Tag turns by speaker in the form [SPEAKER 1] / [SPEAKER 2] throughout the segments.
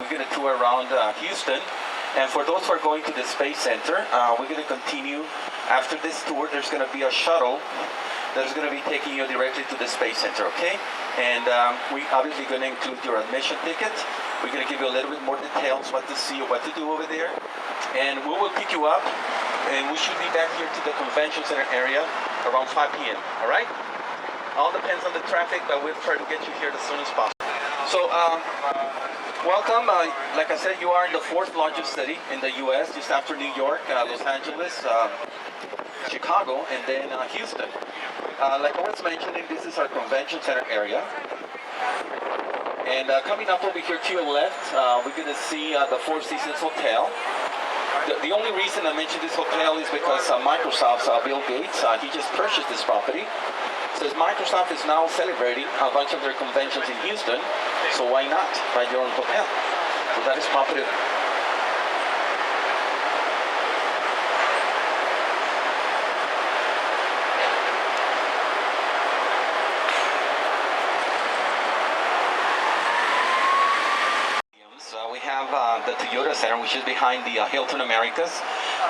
[SPEAKER 1] we're going to tour around Houston. And for those who are going to the Space Center, we're going to continue. After this tour, there's going to be a shuttle that's going to be taking you directly to the Space Center, okay? And we obviously going to include your admission ticket. We're going to give you a little bit more details, what to see or what to do over there. And we will pick you up, and we should be back here to the Convention Center area around 5 p.m., all right? All depends on the traffic, but we'll try to get you here as soon as possible. So, welcome. Like I said, you are in the 4th largest city in the U.S., just after New York, Los Angeles, Chicago, and then Houston. Like I was mentioning, this is our Convention Center area. And coming up over here to your left, we're going to see the Four Seasons Hotel. The only reason I mentioned this hotel is because Microsoft's Bill Gates, he just purchased this property. Says Microsoft is now celebrating a bunch of their conventions in Houston, so why not buy your own hotel? So that is popular. We have the Toyota Center, which is behind the Hilton Americas.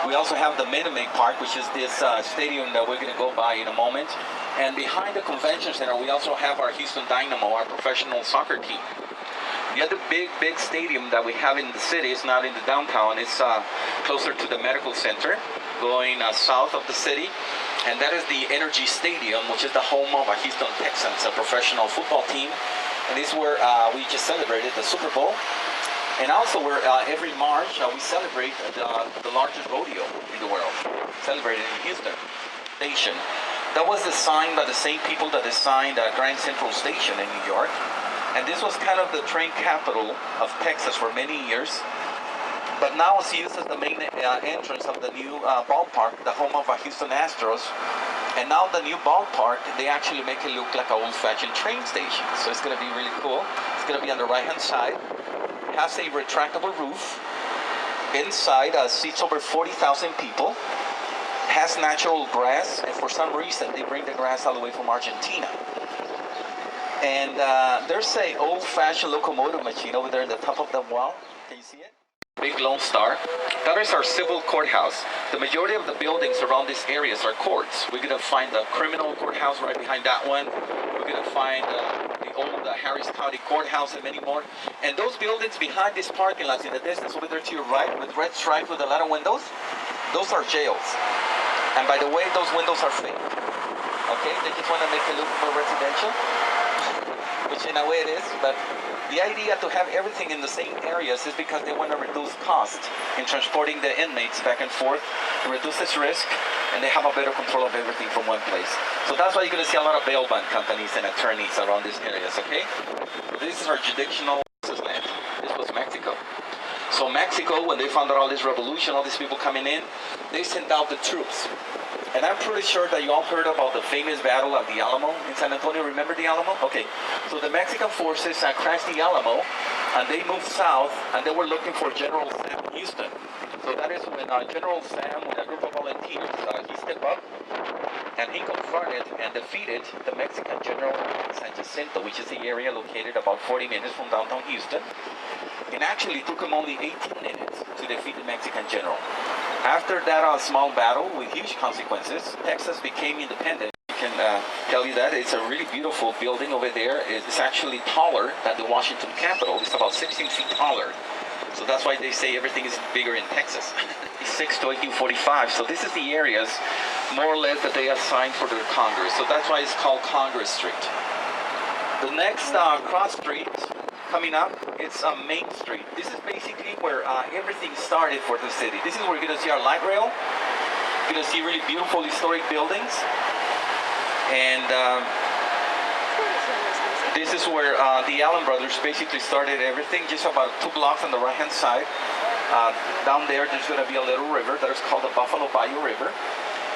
[SPEAKER 1] We also have the Minute Maid Park, which is this stadium that we're going to go by in a moment. And behind the Convention Center, we also have our Houston Dynamo, our professional soccer team. The other big stadium that we have in the city is not in the downtown. It's closer to the medical center, going south of the city. And that is the Energy Stadium, which is the home of our Houston Texans, a professional football team. And this is where we just celebrated the Super Bowl. And also, where every March we celebrate the largest rodeo in the world, celebrated in Houston Station. That was designed by the same people that designed Grand Central Station in New York. And this was kind of the train capital of Texas for many years. But now it's used as the main entrance of the new ballpark, the home of Houston Astros. And now the new ballpark, they actually make it look like an old-fashioned train station. So it's going to be really cool. It's going to be on the right-hand side. Has a retractable roof. Inside seats over 40,000 people. Has natural grass, and for some reason they bring the grass all the way from Argentina. And there's a old-fashioned locomotive machine over there at the top of the wall. Can you see it? Big Lone Star. That is our civil courthouse. The majority of the buildings around these areas are courts. We're going to find the criminal courthouse right behind that one. We're going to find the old Harris County Courthouse and many more. And those buildings behind this parking lot in the distance over there to your right with red stripes with a lot of windows, those are jails. And by the way, those windows are fake. Okay, they just want to make it look more residential, which in a way it is, but the idea to have everything in the same areas is because they want to reduce cost in transporting the inmates back and forth. It reduces risk, and they have a better control of everything from one place. So that's why you're going to see a lot of bail bond companies and attorneys around these areas, okay? So this is our jurisdictional land. This was Mexico. So Mexico, when they found out all this revolution, all these people coming in, they sent out the troops. And I'm pretty sure that you all heard about the famous battle of the Alamo in San Antonio. Remember the Alamo? Okay. So the Mexican forces crashed the Alamo, and they moved south, and they were looking for General Sam Houston. So that is when General Sam, with a group of volunteers, he stepped up, and he confronted and defeated the Mexican General San Jacinto, which is the area located about 40 minutes from downtown Houston. It actually took him only 18 minutes to defeat the Mexican general. After that small battle with huge consequences, Texas became independent. I can tell you that it's a really beautiful building over there. It's actually taller than the Washington Capitol. It's about 16 feet taller. So that's why they say everything is bigger in Texas. 6 to 1845. So this is the areas, more or less, that they assigned for their Congress. So that's why it's called Congress Street. The next cross street coming up, it's Main Street. This is basically where everything started for the city. This is where you're going to see our light rail. You're going to see really beautiful historic buildings. And this is where the Allen brothers basically started everything, just about 2 blocks on the right-hand side. Down there's going to be a little river that is called the Buffalo Bayou River.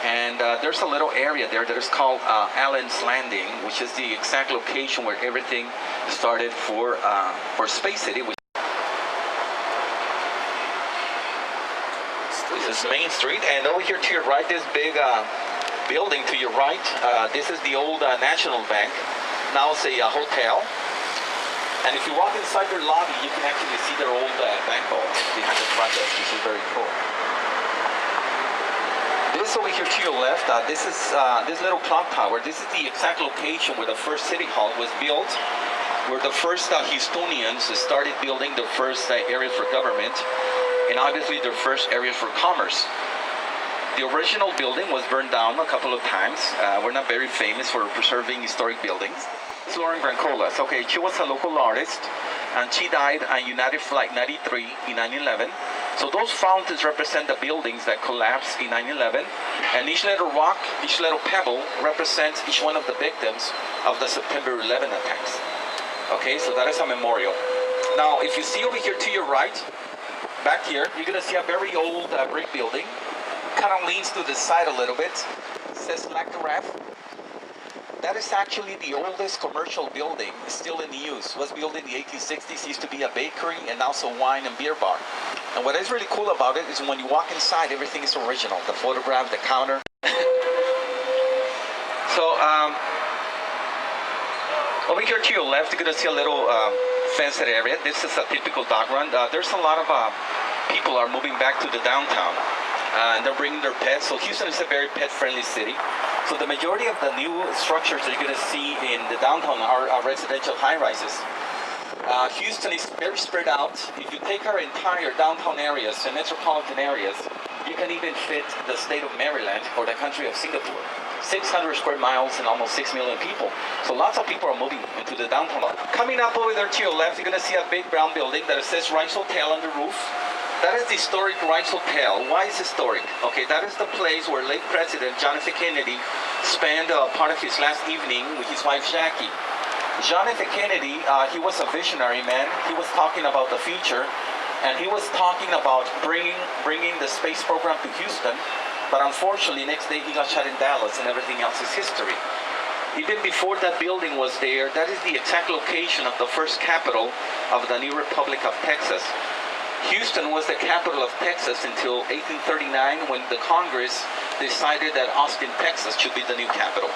[SPEAKER 1] And there's a little area there that is called Allen's Landing, which is the exact location where everything started for Space City. This is Main Street, and over here to your right, this big building to your right, this is the old National Bank. Now it's a hotel. And if you walk inside their lobby, you can actually see their old bank vault behind the front desk, which is very cool. This over here to your left, this is this little clock tower. This is the exact location where the first city hall was built, where the first Houstonians started building the first areas for government, and obviously their first areas for commerce. The original building was burned down a couple of times. We're not very famous for preserving historic buildings. It's Lauren Brancolas. Okay, she was a local artist, and she died on United Flight 93 in 9/11. So those fountains represent the buildings that collapsed in 9/11, and each little rock, each little pebble represents each one of the victims of the September 11 attacks. Okay, so that is a memorial. Now, if you see over here to your right, back here, you're gonna see a very old brick building. Kind of leans to the side a little bit. It says Lactaraf. That is actually the oldest commercial building still in use. It was built in the 1860s. It used to be a bakery and also wine and beer bar. And what is really cool about it is when you walk inside, everything is original. The photograph, the counter. So, over here to your left, you're going to see a little fenced area. This is a typical dog run. There's a lot of people are moving back to the downtown. And they're bringing their pets. So Houston is a very pet-friendly city. So the majority of the new structures that you're going to see in the downtown are residential high-rises. Houston is very spread out. If you take our entire downtown areas and metropolitan areas, you can even fit the state of Maryland or the country of Singapore. 600 square miles and almost 6 million people. So lots of people are moving into the downtown. Coming up over there to your left, you're going to see a big brown building that says Rice Hotel on the roof. That is the historic Rice Hotel. Why is it historic? Okay, that is the place where late President John F. Kennedy spent part of his last evening with his wife Jackie. John F. Kennedy, he was a visionary man. He was talking about the future, and he was talking about bringing the space program to Houston. But unfortunately, next day he got shot in Dallas, and everything else is history. Even before that building was there, that is the exact location of the first capital of the new Republic of Texas. Houston was the capital of Texas until 1839 when the Congress decided that Austin, Texas should be the new capital.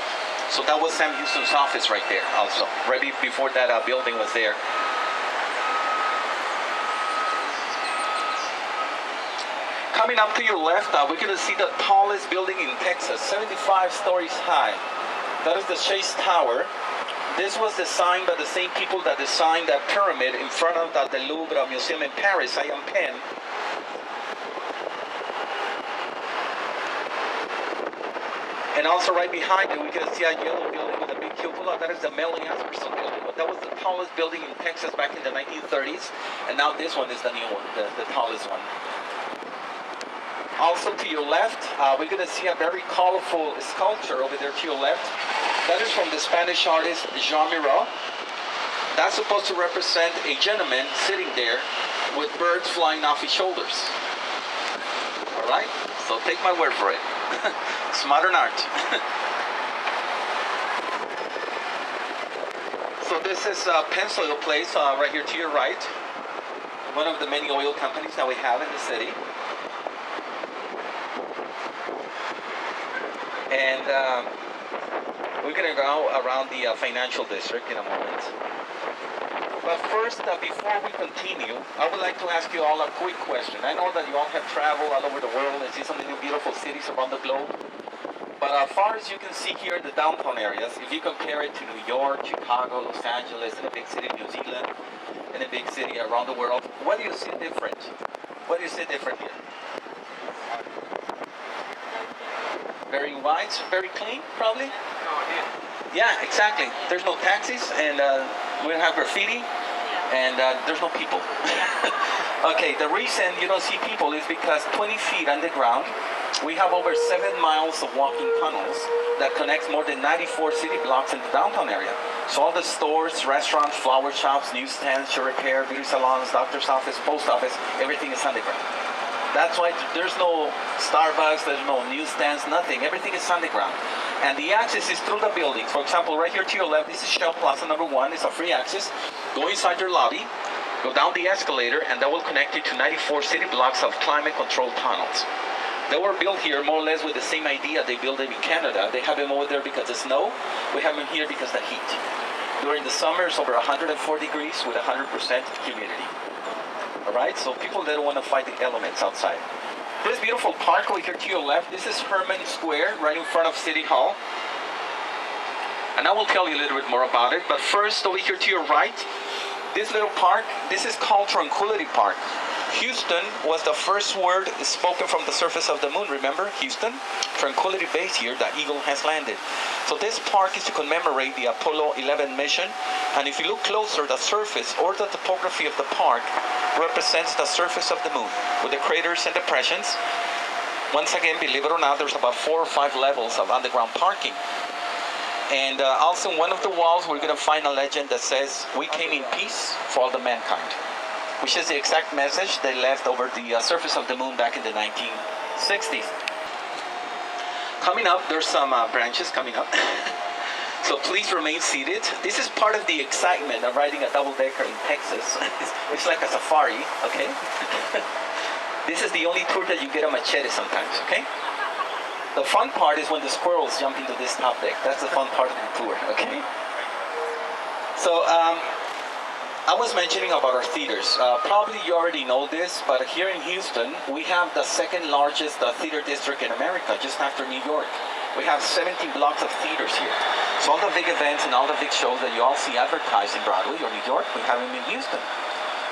[SPEAKER 1] So that was Sam Houston's office right there also, right before that building was there. Coming up to your left, we're going to see the tallest building in Texas, 75 stories high. That is the Chase Tower. This was designed by the same people that designed that pyramid in front of the Louvre Museum in Paris, I am Penn. And also right behind it, we can see a yellow building with a big cupola. That is the Melanie Asperson building. But that was the tallest building in Texas back in the 1930s. And now this one is the new one, the tallest one. Also to your left, we're going to see a very colorful sculpture over there to your left. That is from the Spanish artist Jean Miro. That's supposed to represent a gentleman sitting there with birds flying off his shoulders. All right? So take my word for it. It's modern art. So this is Pennzoil Place right here to your right. One of the many oil companies that we have in the city. And we're going to go around the financial district in a moment. But first, before we continue, I would like to ask you all a quick question. I know that you all have traveled all over the world and see some new beautiful cities around the globe. But as far as you can see here in the downtown areas, if you compare it to New York, Chicago, Los Angeles, and a big city, New Zealand, and a big city around the world, what do you see different? What do you see different here? Very wide, very clean, probably? Yeah, exactly. There's no taxis, and we don't have graffiti, and there's no people. Okay, the reason you don't see people is because 20 feet underground, we have over 7 miles of walking tunnels that connects more than 94 city blocks in the downtown area. So all the stores, restaurants, flower shops, newsstands, shoe repair, beauty salons, doctor's office, post office, everything is underground. That's why there's no Starbucks, there's no newsstands, nothing. Everything is underground. And the access is through the buildings. For example, right here to your left, this is Shell Plaza number 1. It's a free access. Go inside your lobby, go down the escalator, and that will connect you to 94 city blocks of climate-controlled tunnels. They were built here more or less with the same idea they built it in Canada. They have them over there because of snow. We have them here because of the heat. During the summer, it's over 104 degrees with 100% humidity. All right, so people that don't want to fight the elements outside. This beautiful park over here to your left, this is Herman Square, right in front of City Hall. And I will tell you a little bit more about it, but first over here to your right, this little park, this is called Tranquility Park. Houston was the first word spoken from the surface of the moon, remember? Houston, Tranquility Base here, the Eagle has landed. So this park is to commemorate the Apollo 11 mission, and if you look closer, the surface or the topography of the park represents the surface of the moon, with the craters and depressions. Once again, believe it or not, there's about 4 or 5 levels of underground parking. And also in one of the walls, we're going to find a legend that says, "We came in peace for all the mankind," which is the exact message they left over the surface of the moon back in the 1960s. Coming up, there's some branches coming up. So please remain seated. This is part of the excitement of riding a double-decker in Texas. It's like a safari, okay? This is the only tour that you get a machete sometimes, okay? The fun part is when the squirrels jump into this top deck. That's the fun part of the tour, okay? So, I was mentioning about our theaters. Probably you already know this, but here in Houston, we have the second largest theater district in America, just after New York. We have 17 blocks of theaters here. So all the big events and all the big shows that you all see advertised in Broadway or New York, we have them in Houston.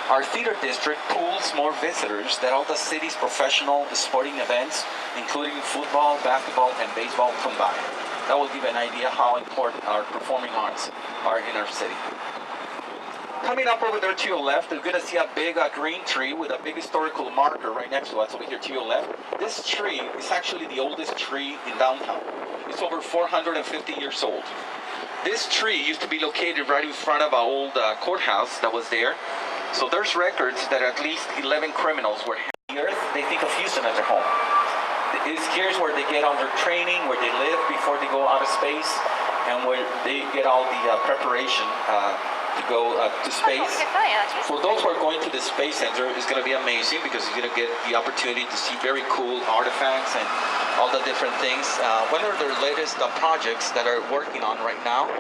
[SPEAKER 1] Our theater district pools more visitors than all the city's professional sporting events, including football, basketball, and baseball combined. That will give an idea how important our performing arts are in our city. Coming up over there to your left, you're going to see a big green tree with a big historical marker right next to us over here to your left. This tree is actually the oldest tree in downtown. It's over 450 years old. This tree used to be located right in front of our old courthouse that was there. So there's records that at least 11 criminals were on the earth. They think of Houston as their home. Here's where they get all their training, where they live before they go out of space, and where they get all the preparation to go to space. For those who are going to the Space Center, it's going to be amazing because you're going to get the opportunity to see very cool artifacts and all the different things. One of their latest projects that are working on right now,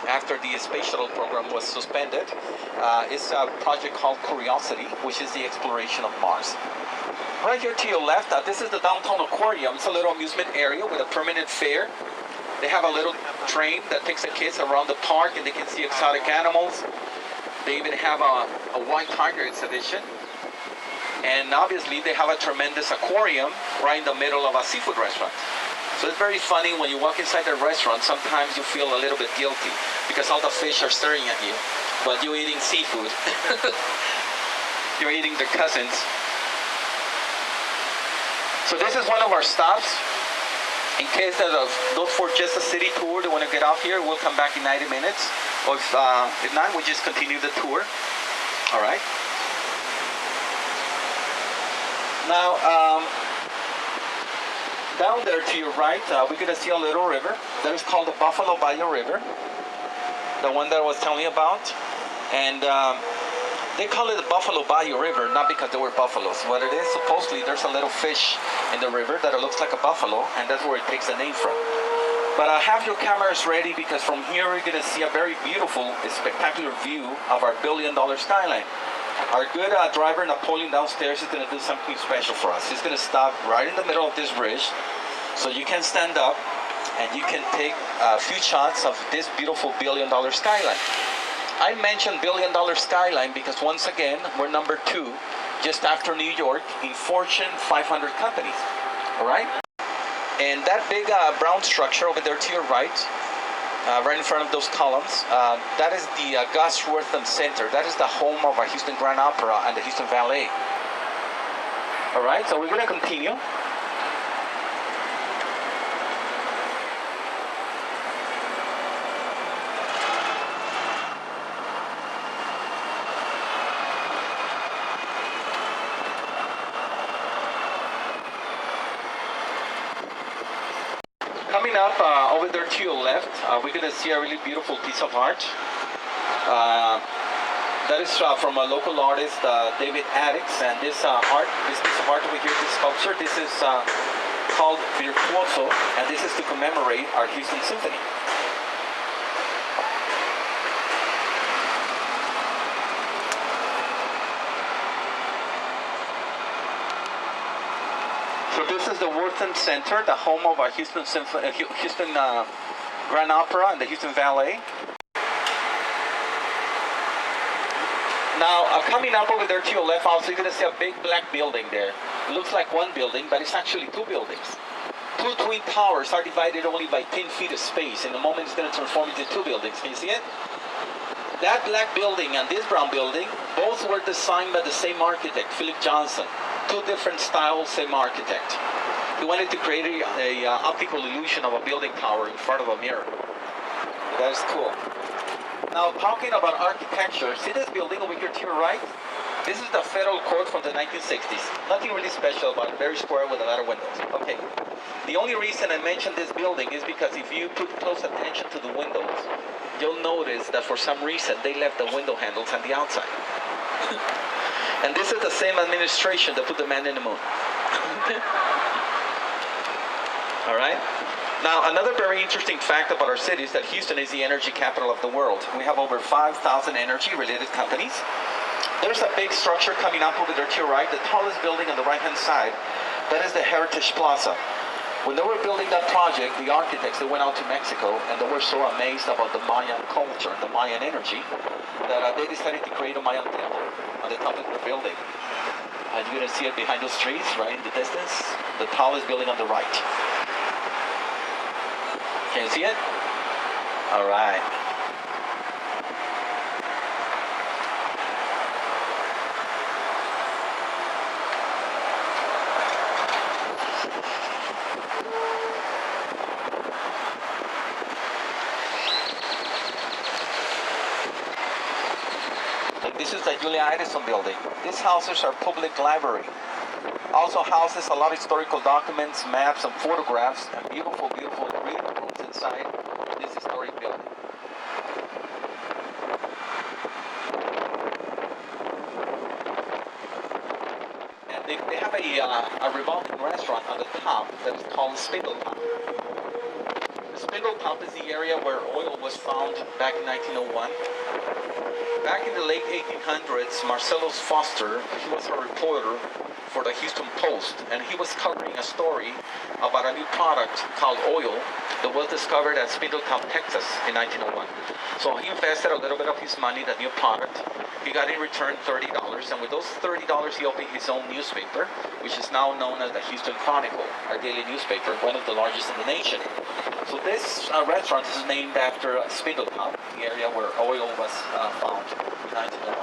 [SPEAKER 1] after the space shuttle program was suspended, is a project called Curiosity, which is the exploration of Mars. Right here to your left, this is the downtown aquarium. It's a little amusement area with a permanent fair. They have a little train that takes the kids around the park and they can see exotic animals. They even have a white tiger exhibition. And obviously they have a tremendous aquarium right in the middle of a seafood restaurant. So it's very funny when you walk inside the restaurant, sometimes you feel a little bit guilty because all the fish are staring at you, but you're eating seafood. You're eating their cousins. So this is one of our stops. In case that those for just a city tour, they want to get off here, we'll come back in 90 minutes. Or if not, we just continue the tour. All right. Now, down there to your right, we're going to see a little river that is called the Buffalo Bayou River, the one that I was telling you about. And they call it the Buffalo Bayou River, not because there were buffaloes. What it is, supposedly, there's a little fish in the river that looks like a buffalo, and that's where it takes the name from. But have your cameras ready because from here we're going to see a very beautiful, spectacular view of our billion-dollar skyline. Our good driver Napoleon downstairs is going to do something special for us. He's going to stop right in the middle of this bridge so you can stand up and you can take a few shots of this beautiful billion-dollar skyline. I mentioned billion-dollar skyline because once again, we're number 2 just after New York in Fortune 500 companies, all right? And that big brown structure over there to your right, right in front of those columns, that is the Gus Wortham Center. That is the home of our Houston Grand Opera and the Houston Ballet. All right, so we're going to continue. Coming up over there to your left, we're going to see a really beautiful piece of art. That is from a local artist, David Addix, and this piece of art over here, this sculpture, this is called Virtuoso, and this is to commemorate our Houston Symphony. So this is the Wortham Center, the home of our Houston Grand Opera and the Houston Ballet. Now, coming up over there to your left, also you're going to see a big black building there. It looks like one building, but it's actually two buildings. Two twin towers are divided only by 10 feet of space. In a moment, it's going to transform into two buildings. Can you see it? That black building and this brown building, both were designed by the same architect, Philip Johnson. Two different styles, same architect. He wanted to create a optical illusion of a building tower in front of a mirror. That is cool. Now, talking about architecture, see this building over here to your right? This is the federal court from the 1960s. Nothing really special about it, very square with a lot of windows. Okay. The only reason I mentioned this building is because if you put close attention to the windows, you'll notice that for some reason they left the window handles on the outside. And this is the same administration that put the man in the moon. All right? Now, another very interesting fact about our city is that Houston is the energy capital of the world. We have over 5,000 energy-related companies. There's a big structure coming up over there to your right, the tallest building on the right-hand side. That is the Heritage Plaza. When they were building that project, the architects, they went out to Mexico, and they were so amazed about the Mayan culture and the Mayan energy that they decided to create a Mayan temple on the top of the building. And you're going to see it behind those trees, right in the distance, the tallest building on the right. Can you see it? All right. This is the Julia Edison building. This houses our public library. Also houses a lot of historical documents, maps, and photographs, and beautiful, beautiful reading rooms inside this historic building. And they have a revolving restaurant on the top that is called Spindle Top. The Spindle Top is the area where oil was found back in 1901. Back in the late 1800s, Marcellus Foster, he was a reporter for the Houston Post, and he was covering a story about a new product called oil that was discovered at Spindletop, Texas in 1901. So he invested a little bit of his money in the new product. He got in return $30, and with those $30 he opened his own newspaper, which is now known as the Houston Chronicle, our daily newspaper, one of the largest in the nation. So this restaurant is named after Spindletop, the area where oil was found in 1901.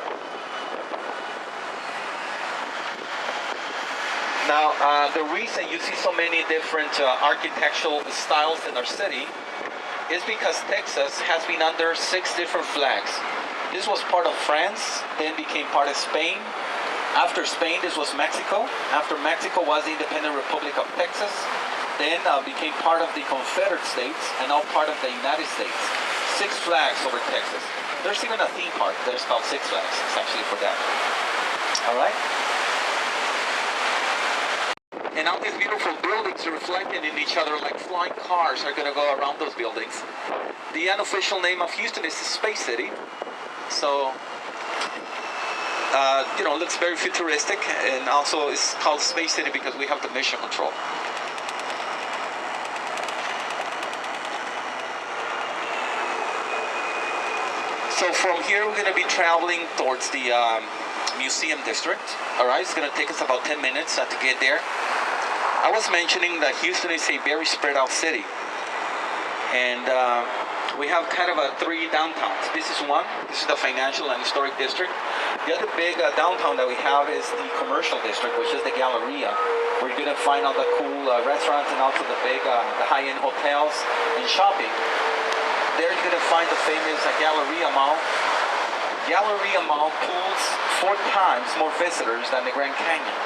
[SPEAKER 1] Now, the reason you see so many different architectural styles in our city is because Texas has been under 6 different flags. This was part of France, then became part of Spain. After Spain, this was Mexico. After Mexico was the Independent Republic of Texas. Then became part of the Confederate States, and now part of the United States. 6 flags over Texas. There's even a theme park that is called Six Flags. It's actually for that. All right? And now these beautiful buildings are reflecting in each other like flying cars are going to go around those buildings. The unofficial name of Houston is Space City. So, it looks very futuristic, and also it's called Space City because we have the mission control. So from here we're going to be traveling towards the museum district. All right, it's going to take us about 10 minutes to get there. I was mentioning that Houston is a very spread out city, and we have kind of 3 downtowns. This is one. This is the financial and historic district. The other big downtown that we have is the commercial district, which is the Galleria, where you're going to find all the cool restaurants and also the big, the high-end hotels and shopping. There you're going to find the famous Galleria Mall. Galleria Mall pulls 4 times more visitors than the Grand Canyon.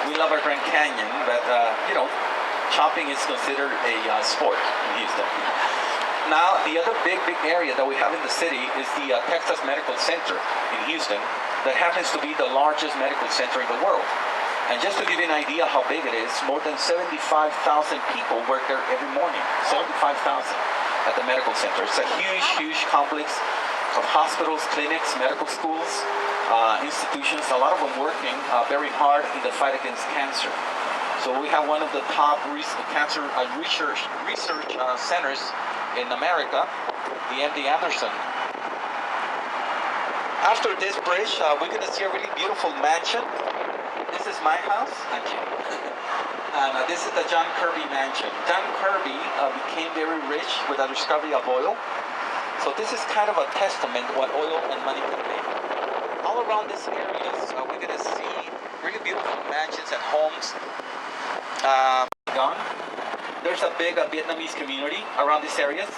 [SPEAKER 1] We love our Grand Canyon, but shopping is considered a sport in Houston. Now, the other big area that we have in the city is the Texas Medical Center in Houston, that happens to be the largest medical center in the world. And just to give you an idea how big it is, more than 75,000 people work there every morning. 75,000 at the medical center. It's a huge, huge complex of hospitals, clinics, medical schools, institutions, a lot of them working very hard in the fight against cancer. So we have one of the top cancer research centers in America, the MD Anderson. After this bridge, we're going to see a really beautiful mansion. This is my house. I'm kidding. And this is the John Kirby mansion. John Kirby became very rich with the discovery of oil. So this is kind of a testament what oil and money can make. All around this area, we're going to see really beautiful mansions and homes. There's a big Vietnamese community around these areas.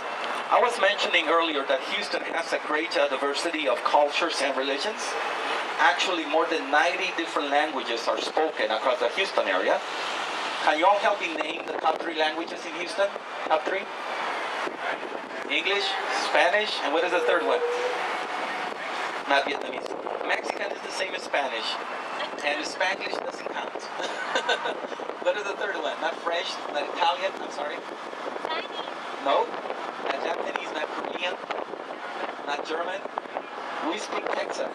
[SPEAKER 1] I was mentioning earlier that Houston has a great diversity of cultures and religions. Actually, more than 90 different languages are spoken across the Houston area. Can you all help me name the top 3 languages in Houston? Top 3? English, Spanish, and what is the third one? Not Vietnamese. Mexican is the same as Spanish, and Spanglish doesn't count. What is the third one? Not French, not Italian, I'm sorry. No? Not Japanese, not Korean, not German. We speak Texan.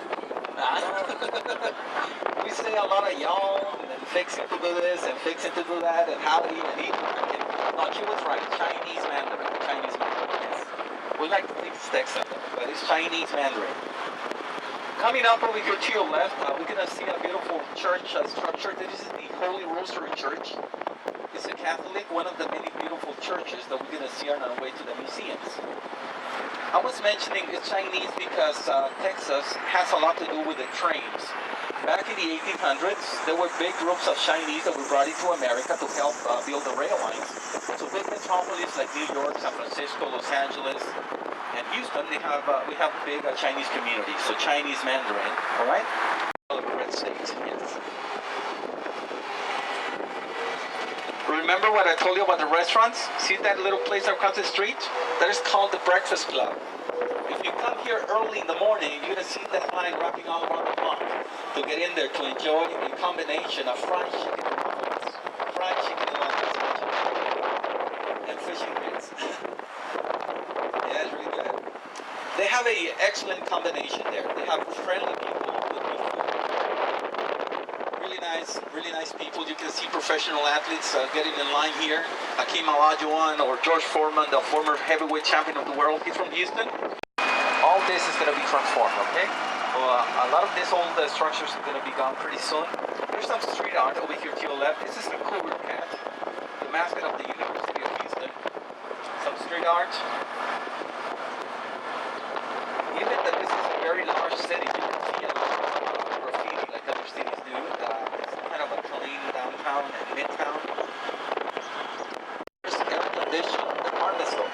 [SPEAKER 1] We say a lot of y'all, and fixing to do this, and fixing to do that, and howdy, and eat. No, she was right. Chinese Mandarin. Chinese Mandarin, yes. We like to think it's Texan, but it's Chinese Mandarin. Coming up over here to your left, we're going to see a beautiful church structure. This is the Holy Rosary Church. It's a Catholic, one of the many beautiful churches that we're going to see on our way to the museums. I was mentioning it's Chinese because Texas has a lot to do with the trains. Back in the 1800s, there were big groups of Chinese that were brought into America to help build the rail lines. So big metropolises like New York, San Francisco, Los Angeles, and Houston, we have big Chinese communities. So Chinese Mandarin, all right? Red state, yes. Remember what I told you about the restaurants? See that little place across the street? That is called the Breakfast Club. If you come here early in the morning, you're going to see that line wrapping all around the block to get in there to enjoy a combination of fried chicken and muffins, fried chicken and muffins, and fish and grits. Yeah, it's really good. They have an excellent combination there. They have friendly people with good food. Really nice people. You can see professional athletes getting in line here. Hakeem Olajuwon or George Foreman, the former heavyweight champion of the world. He's from Houston. All this is going to be transformed, okay? So, a lot of these old structures are going to be gone pretty soon. There's some street art over here to your left. This is the cougar cat, the mascot of the University of Houston. Some street art. Even that this is a very large city, you can see a lot of graffiti like other cities do. It's kind of a clean downtown and midtown. There's air conditioned department store.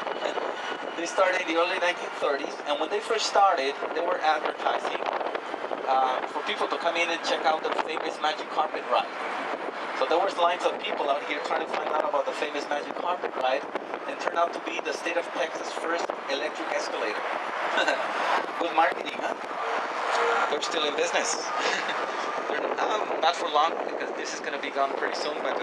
[SPEAKER 1] They started in the early 1930s, and when they first started, they were advertising for people to come in and check out the famous magic carpet ride. So there was lines of people out here trying to find out about the famous magic carpet ride, and turned out to be the state of Texas' first electric escalator. Good marketing, huh? They're still in business. They're not for long, because this is going to be gone pretty soon, but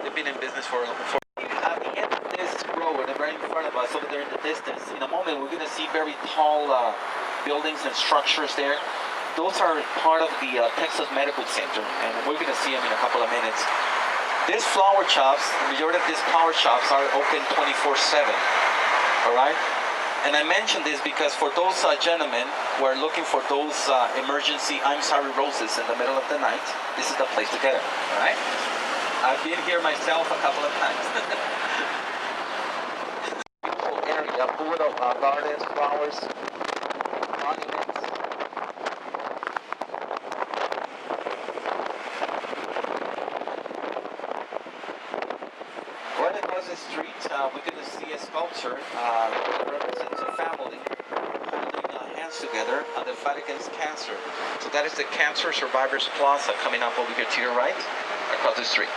[SPEAKER 1] they've been in business for at the end of this road, right in front of us, over there in the distance, in a moment we're going to see very tall buildings and structures there. Those are part of the Texas Medical Center, and we're going to see them in a couple of minutes. These flower shops, the majority of these flower shops are open 24/7, all right? And I mention this because for those gentlemen who are looking for those emergency I'm sorry roses in the middle of the night, this is the place to get them, all right? I've been here myself a couple of times. Beautiful area, full of gardens, flowers, monuments. Right across the street, we're going to see a sculpture that represents a family holding hands together on the fight against cancer. So that is the Cancer Survivors Plaza coming up over here to your right, across the street.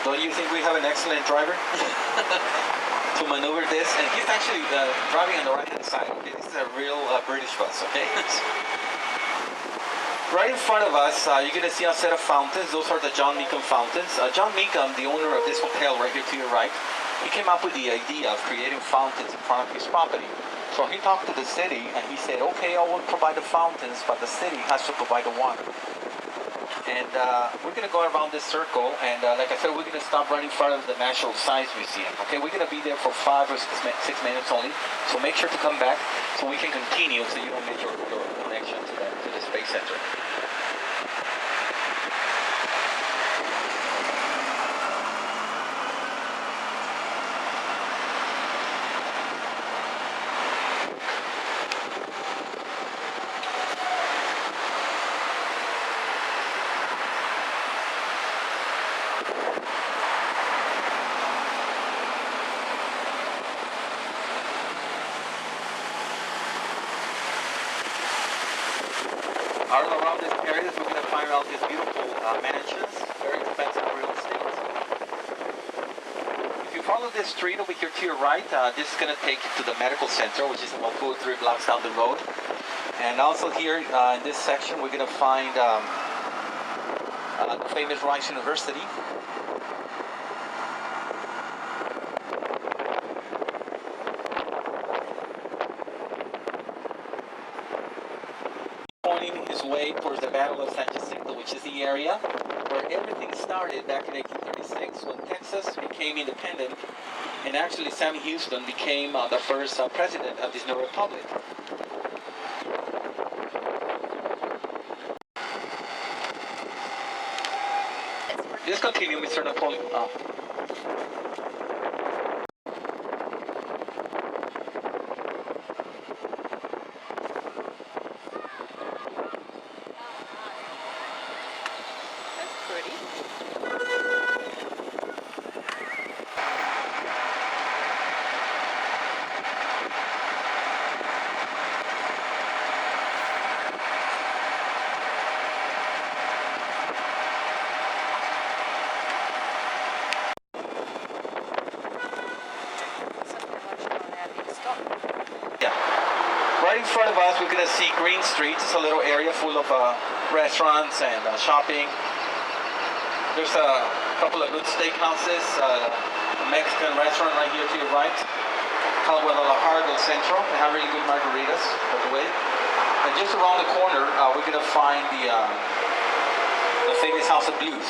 [SPEAKER 1] Don't you think we have an excellent driver to maneuver this? And he's actually driving on the right-hand side. Okay, this is a real British bus, okay? Right in front of us, you're going to see a set of fountains. Those are the John Meekum fountains. John Meekum, the owner of this hotel right here to your right, he came up with the idea of creating fountains in front of his property. So he talked to the city and he said, okay, I will provide the fountains, but the city has to provide the water. And we're going to go around this circle, and like I said, we're going to stop right in front of the National Science Museum. Okay, we're going to be there for 5 or 6 minutes only, so make sure to come back so we can continue so you don't miss your connection to the Space Center. All around this area, we're going to find out these beautiful mansions, very expensive real estate. If you follow this street over here to your right, this is going to take you to the medical center, which is about 2 or 3 blocks down the road. And also here in this section, we're going to find the famous Rice University. Pointing his way towards the Battle of San Jacinto, which is the area where everything started back in 1836 when Texas became independent, and actually Sam Houston became the first president of this new republic. Just continue, Mr. Napoleon. Right in front of us, we're going to see Green Street. It's a little area full of restaurants and shopping. There's a couple of good steakhouses, a Mexican restaurant right here to your right, called Guadalajara del Centro. They have really good margaritas, by the way. And just around the corner, we're going to find the famous House of Blues.